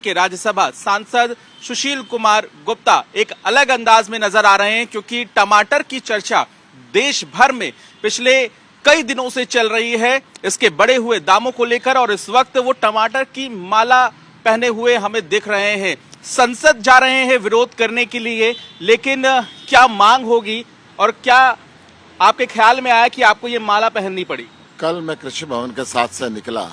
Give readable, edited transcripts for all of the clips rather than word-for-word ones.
के राज्यसभा सांसद सुशील कुमार गुप्ता एक अलग अंदाज में नजर आ रहे हैं, क्योंकि टमाटर की चर्चा देश भर में पिछले कई दिनों से चल रही है इसके बढ़े हुए दामों को लेकर। और इस वक्त वो टमाटर की माला पहने हुए हमें दिख रहे हैं। संसद जा रहे हैं विरोध करने के लिए, लेकिन क्या मांग होगी और क्या आपके ख्याल में आया कि आपको ये माला पहननी पड़ी? कल मैं कृषि भवन के साथ से निकला,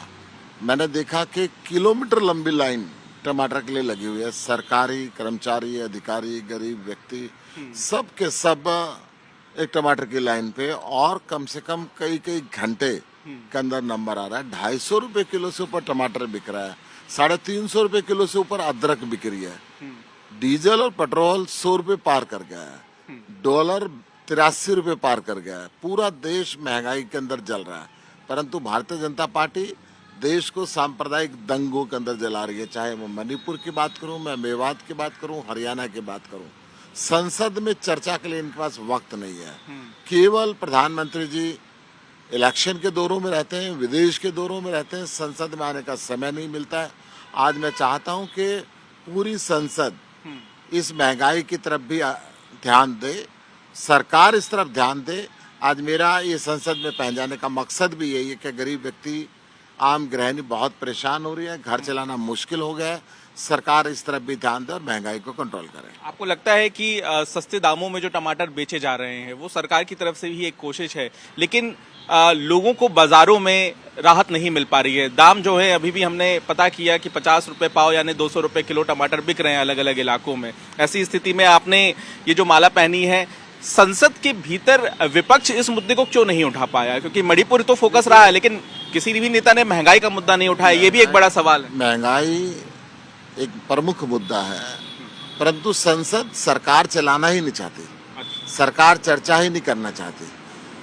मैंने देखा कि किलोमीटर लंबी लाइन टमाटर के लिए लगी हुई है। सरकारी कर्मचारी, अधिकारी, गरीब व्यक्ति सब के सब एक टमाटर की लाइन पे, और कम से कम कई घंटे के अंदर नंबर आ रहा है। 250 रुपए किलो से ऊपर टमाटर बिक रहा है, 350 रुपए किलो से ऊपर अदरक बिक रही है। डीजल और पेट्रोल 100 रुपए पार कर गया है, डॉलर 83 रुपए पार कर गया है। पूरा देश महंगाई के अंदर जल रहा है, परंतु भारतीय जनता पार्टी देश को सांप्रदायिक दंगों के अंदर जला रही है। चाहे मैं मणिपुर की बात करूं, मैं मेवात की बात करूं, हरियाणा की बात करूं, संसद में चर्चा के लिए इनके पास वक्त नहीं है। केवल प्रधानमंत्री जी इलेक्शन के दौरों में रहते हैं, विदेश के दौरों में रहते हैं, संसद में आने का समय नहीं मिलता है। आज मैं चाहता हूं कि पूरी संसद इस महंगाई की तरफ भी ध्यान दे, सरकार इस तरफ ध्यान दे। आज मेरा ये संसद में पहुंच जाने का मकसद भी यही है कि गरीब व्यक्ति, आम गृहिणी बहुत परेशान हो रही है, घर चलाना मुश्किल हो गया है। सरकार इस तरफ भी ध्यान दे और महंगाई को कंट्रोल करे। आपको लगता है कि सस्ते दामों में जो टमाटर बेचे जा रहे हैं वो सरकार की तरफ से भी एक कोशिश है, लेकिन लोगों को बाजारों में राहत नहीं मिल पा रही है? दाम जो है अभी भी हमने पता किया कि 50 रुपए पाव यानी 200 रुपए किलो टमाटर बिक रहे हैं अलग अलग इलाकों में। ऐसी स्थिति में आपने ये जो माला पहनी है, संसद के भीतर विपक्ष इस मुद्दे को क्यों नहीं उठा पाया? क्योंकि मणिपुर तो फोकस रहा है, लेकिन किसी भी नेता ने महंगाई का मुद्दा नहीं उठाया। ये भी एक बड़ा सवाल है। महंगाई एक प्रमुख मुद्दा है, परंतु संसद सरकार चलाना ही नहीं चाहती, सरकार चर्चा ही नहीं करना चाहती।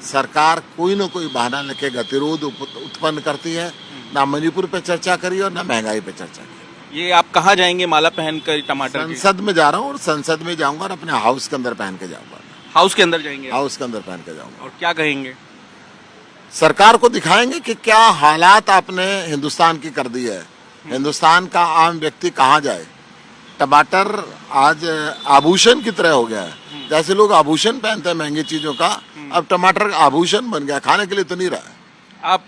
सरकार कोई न कोई बहाना लेके गतिरोध उत्पन्न करती है। ना मणिपुर पे चर्चा करी और ना महंगाई पे चर्चा की। ये आप कहाँ जाएंगे माला पहनकर टमाटर की? संसद में जा रहा हूँ और संसद में जाऊंगा और अपने हाउस के अंदर पहन के जाऊंगा। हाउस के अंदर जाएंगे? हाउस के अंदर पहन के जाऊंगा। और क्या कहेंगे? सरकार को दिखाएंगे कि क्या हालात आपने हिंदुस्तान की कर दी है। हिंदुस्तान का आम व्यक्ति कहाँ जाए? टमाटर आज आभूषण की तरह हो गया है। जैसे लोग आभूषण पहनते हैं महंगी चीजों का, अब टमाटर आभूषण बन गया, खाने के लिए तो नहीं रहा है। आप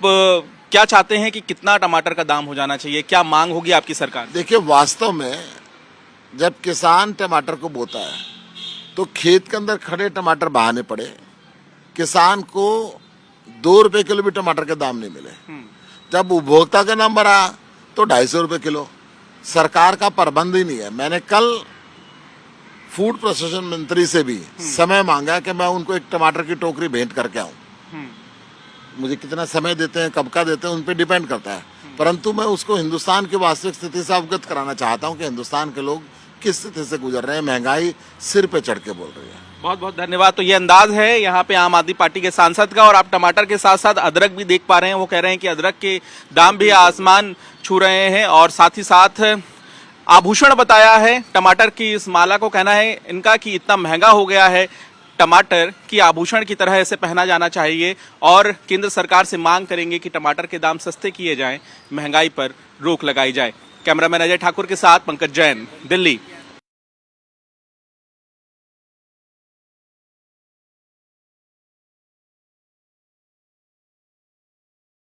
क्या चाहते हैं कि कितना टमाटर का दाम हो जाना चाहिए? क्या मांग होगी आपकी सरकार? देखिए, वास्तव में जब किसान टमाटर को बोता है तो खेत के अंदर खड़े टमाटर बहाने पड़े, किसान को 2 रुपए किलो भी टमाटर के दाम नहीं मिले। जब उपभोक्ता का नंबर आया तो 250 रुपए किलो। सरकार का प्रबंध ही नहीं है। मैंने कल फूड प्रोसेसन मंत्री से भी समय मांगा कि मैं उनको एक टमाटर की टोकरी भेंट करके आऊं। मुझे कितना समय देते हैं, कब का देते हैं, उन पे डिपेंड करता है, परंतु मैं उसको हिंदुस्तान की वास्तविक स्थिति से अवगत कराना चाहता हूं कि हिंदुस्तान के लोग किस स्थिति से गुजर रहे हैं। महंगाई सिर पे चढ़ के बोल रही है। बहुत बहुत धन्यवाद। तो ये अंदाज है यहाँ पे आम आदमी पार्टी के सांसद का। और आप टमाटर के साथ साथ अदरक भी देख पा रहे हैं। वो कह रहे हैं कि अदरक के दाम भी आसमान छू रहे हैं, और साथ ही साथ आभूषण बताया है टमाटर की इस माला को। कहना है इनका कि इतना महंगा हो गया है टमाटर की आभूषण की तरह इसे पहना जाना चाहिए, और केंद्र सरकार से मांग करेंगे कि टमाटर के दाम सस्ते किए जाएं, महंगाई पर रोक लगाई जाए। कैमरामैन अजय ठाकुर के साथ पंकज जैन, दिल्ली।